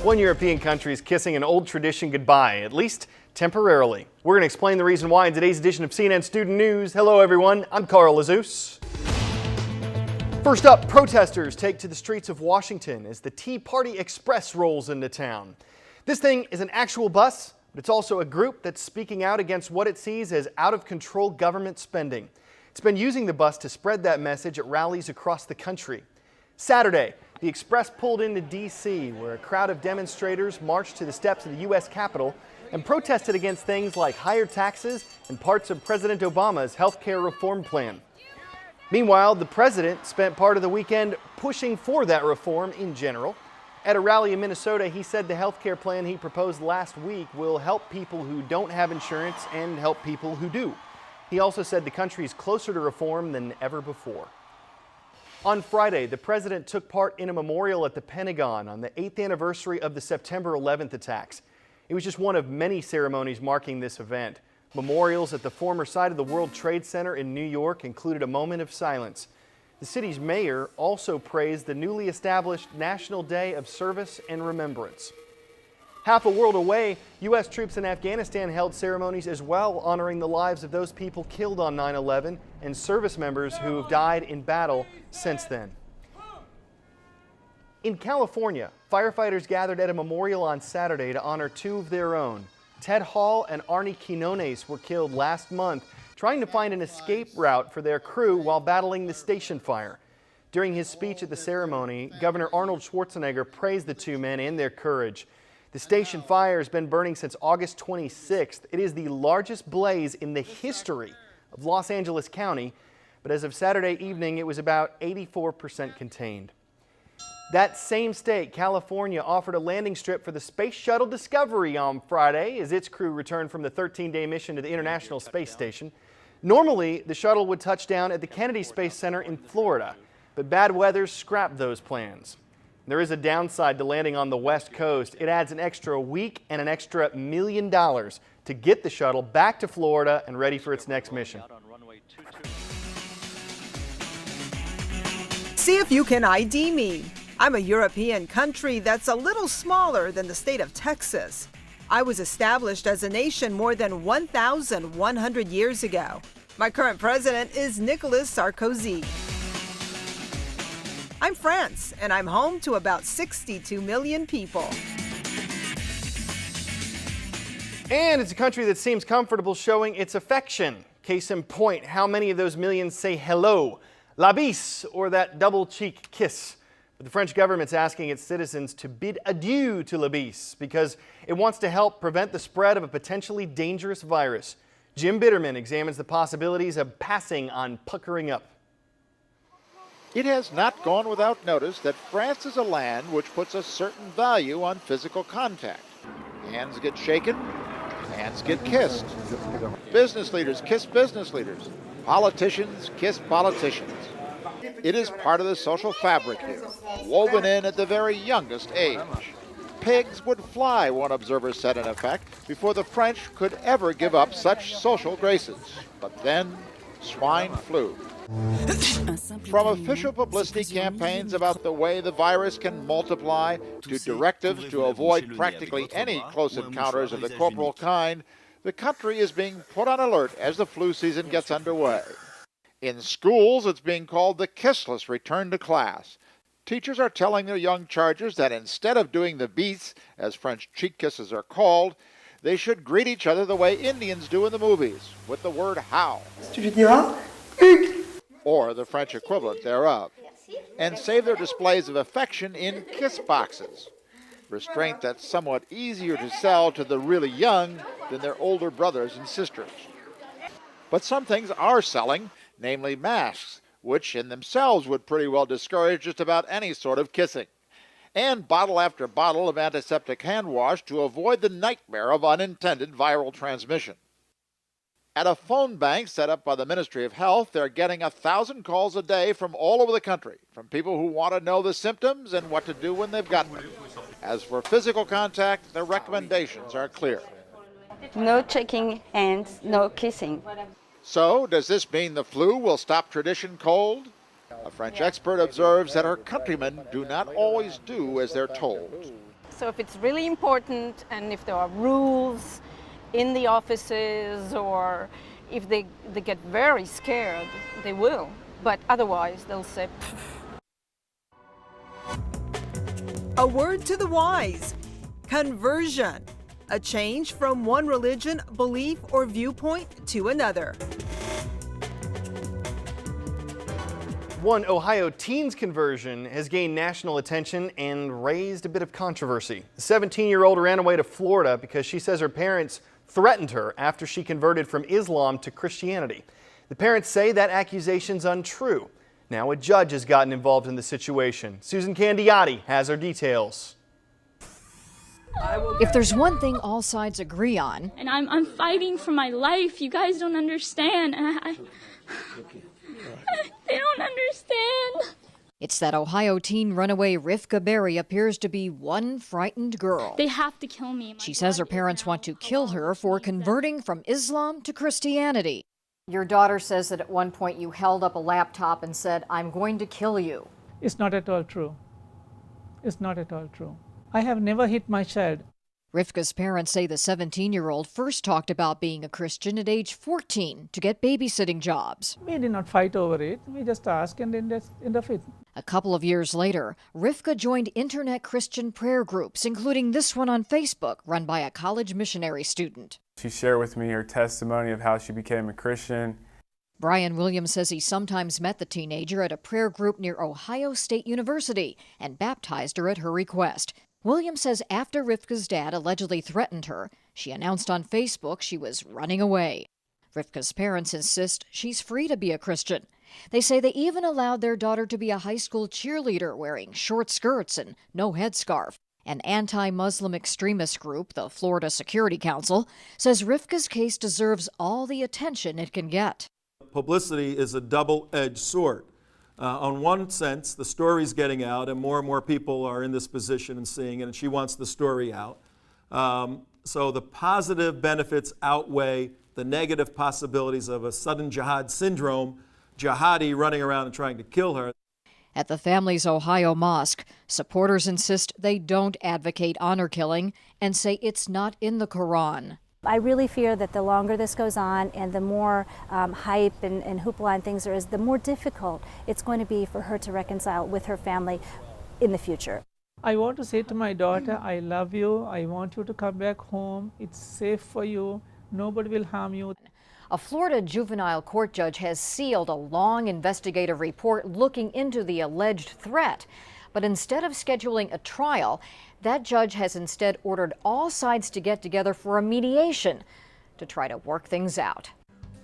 One European country is kissing an old tradition goodbye, at least temporarily. We're going to explain the reason why in today's edition of CNN Student News. Hello everyone, I'm Carl Lazus. First up, protesters take to the streets of Washington as the Tea Party Express rolls into town. This thing is an actual bus, but it's also a group that's speaking out against what it sees as out-of-control government spending. It's been using the bus to spread that message at rallies across the country. Saturday, the Express pulled into D.C., where a crowd of demonstrators marched to the steps of the U.S. Capitol and protested against things like higher taxes and parts of President Obama's health care reform plan. Meanwhile, the president spent part of the weekend pushing for that reform in general. At a rally in Minnesota, he said the health care plan he proposed last week will help people who don't have insurance and help people who do. He also said the country is closer to reform than ever before. On Friday, the president took part in a memorial at the Pentagon on the 8th anniversary of the September 11th attacks. It was just one of many ceremonies marking this event. Memorials at the former site of the World Trade Center in New York included a moment of silence. The city's mayor also praised the newly established National Day of Service and Remembrance. Half a world away, U.S. troops in Afghanistan held ceremonies as well, honoring the lives of those people killed on 9/11 and service members who have died in battle since then. In California, firefighters gathered at a memorial on Saturday to honor two of their own. Ted Hall and Arnie Quinones were killed last month trying to find an escape route for their crew while battling the station fire. During his speech at the ceremony, Governor Arnold Schwarzenegger praised the two men and their courage. The station fire has been burning since August 26th. It is the largest blaze in the history of Los Angeles County, but as of Saturday evening, it was about 84% contained. That same state, California, offered a landing strip for the Space Shuttle Discovery on Friday as its crew returned from the 13-day mission to the International Space Station. Normally, the shuttle would touch down at the Kennedy Space Center in Florida, but bad weather scrapped those plans. There is a downside to landing on the West Coast. It adds an extra week and an extra $1 million to get the shuttle back to Florida and ready for its next mission. See if you can ID me. I'm a European country that's a little smaller than the state of Texas. I was established as a nation more than 1,100 years ago. My current president is Nicolas Sarkozy. I'm France, and I'm home to about 62 million people. And it's a country that seems comfortable showing its affection. Case in point, how many of those millions say hello, la bise, or that double cheek kiss? But the French government's asking its citizens to bid adieu to la bise because it wants to help prevent the spread of a potentially dangerous virus. Jim Bitterman examines the possibilities of passing on puckering up. It has not gone without notice that France is a land which puts a certain value on physical contact. Hands get shaken, hands get kissed. Business leaders kiss business leaders. Politicians kiss politicians. It is part of the social fabric here, woven in at the very youngest age. Pigs would fly, one observer said in effect, before the French could ever give up such social graces. But then, swine flu. From official publicity campaigns about the way the virus can multiply to directives to avoid practically any close encounters of the corporal kind, the country is being put on alert as the flu season gets underway. In schools, it's being called the kissless return to class. Teachers are telling their young charges that instead of doing the bis, as French cheek kisses are called, they should greet each other the way Indians do in the movies, with the word how, or the French equivalent thereof, and save their displays of affection in kiss boxes, restraint that's somewhat easier to sell to the really young than their older brothers and sisters. But some things are selling, namely masks, which in themselves would pretty well discourage just about any sort of kissing, and bottle after bottle of antiseptic hand wash to avoid the nightmare of unintended viral transmission. At a phone bank set up by the Ministry of Health, they're getting 1,000 calls a day from all over the country, from people who want to know the symptoms and what to do when they've got them. As for physical contact, the recommendations are clear. No shaking hands, no kissing. So, does this mean the flu will stop tradition cold? A French expert observes that her countrymen do not always do as they're told. So if it's really important and if there are rules in the offices or if they get very scared, they will. But otherwise, they'll say, A word to the wise: conversion, a change from one religion, belief, or viewpoint to another. One Ohio teen's conversion has gained national attention and raised a bit of controversy. The 17-year-old ran away to Florida because she says her parents threatened her after she converted from Islam to Christianity. The parents say that accusation's untrue. Now a judge has gotten involved in the situation. Susan Candiotti has her details. If there's one thing all sides agree on, and I'm fighting for my life. You guys don't understand. And they don't understand. it's that Ohio teen runaway Rivka Berry appears to be one frightened girl. They have to kill me. She says her parents want to kill her for converting from Islam to Christianity. Your daughter says that at one point you held up a laptop and said, "I'm going to kill you." It's not at all true. It's not at all true. I have never hit my child. Rivka's parents say the 17-year-old first talked about being a Christian at age 14 to get babysitting jobs. We did not fight over it. We just asked and then that's end of it. A couple of years later, Rivka joined internet Christian prayer groups, including this one on Facebook, run by a college missionary student. She shared with me her testimony of how she became a Christian. Brian Williams says he sometimes met the teenager at a prayer group near Ohio State University and baptized her at her request. Williams says after Rivka's dad allegedly threatened her, she announced on Facebook she was running away. Rivka's parents insist she's free to be a Christian. They say they even allowed their daughter to be a high school cheerleader wearing short skirts and no headscarf. An anti-Muslim extremist group, the Florida Security Council, says Rivka's case deserves all the attention it can get. Publicity is a double-edged sword. On one sense, the story's getting out and more people are in this position and seeing it, and she wants the story out. So the positive benefits outweigh the negative possibilities of a sudden jihad syndrome, jihadi running around and trying to kill her. At the family's Ohio mosque, supporters insist they don't advocate honor killing and say it's not in the Quran. I really fear that the longer this goes on and the more hype and hoopla and things there is, the more difficult it's going to be for her to reconcile with her family in the future. I want to say to my daughter, I love you. I want you to come back home. It's safe for you. Nobody will harm you. A Florida juvenile court judge has sealed a long investigative report looking into the alleged threat. But instead of scheduling a trial, that judge has instead ordered all sides to get together for a mediation to try to work things out.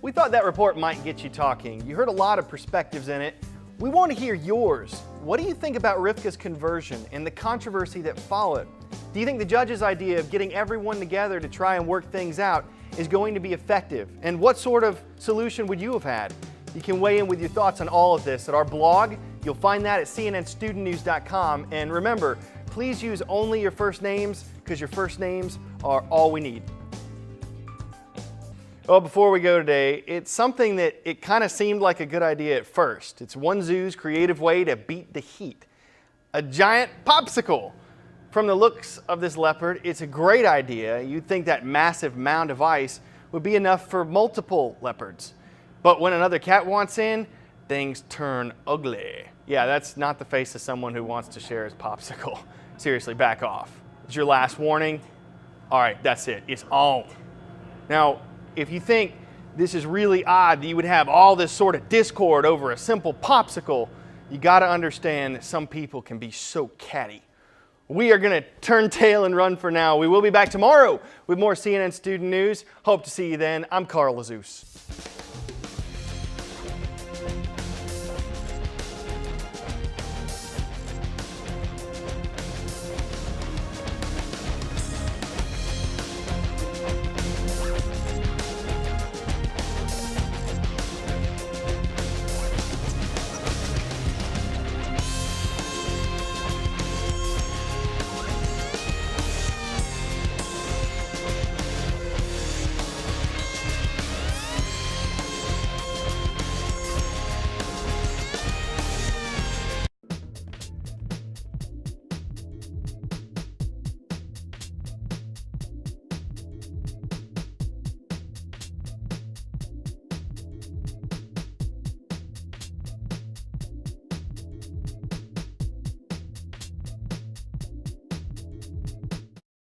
We thought that report might get you talking. You heard a lot of perspectives in it. We want to hear yours. What do you think about Rivka's conversion and the controversy that followed? Do you think the judge's idea of getting everyone together to try and work things out is going to be effective? And what sort of solution would you have had? You can weigh in with your thoughts on all of this at our blog. You'll find that at cnnstudentnews.com. And remember, please use only your first names because your first names are all we need. Well, before we go today, it's something that it kind of seemed like a good idea at first. It's One Zoo's creative way to beat the heat. A giant popsicle. From the looks of this leopard, it's a great idea. You'd think that massive mound of ice would be enough for multiple leopards. But when another cat wants in, things turn ugly. Yeah, that's not the face of someone who wants to share his popsicle. Seriously, back off. It's your last warning. All right, that's it. It's on. Now, if you think this is really odd that you would have all this sort of discord over a simple popsicle, you got to understand that some people can be so catty. We are going to turn tail and run for now. We will be back tomorrow with more CNN Student News. Hope to see you then. I'm Carl Azuz.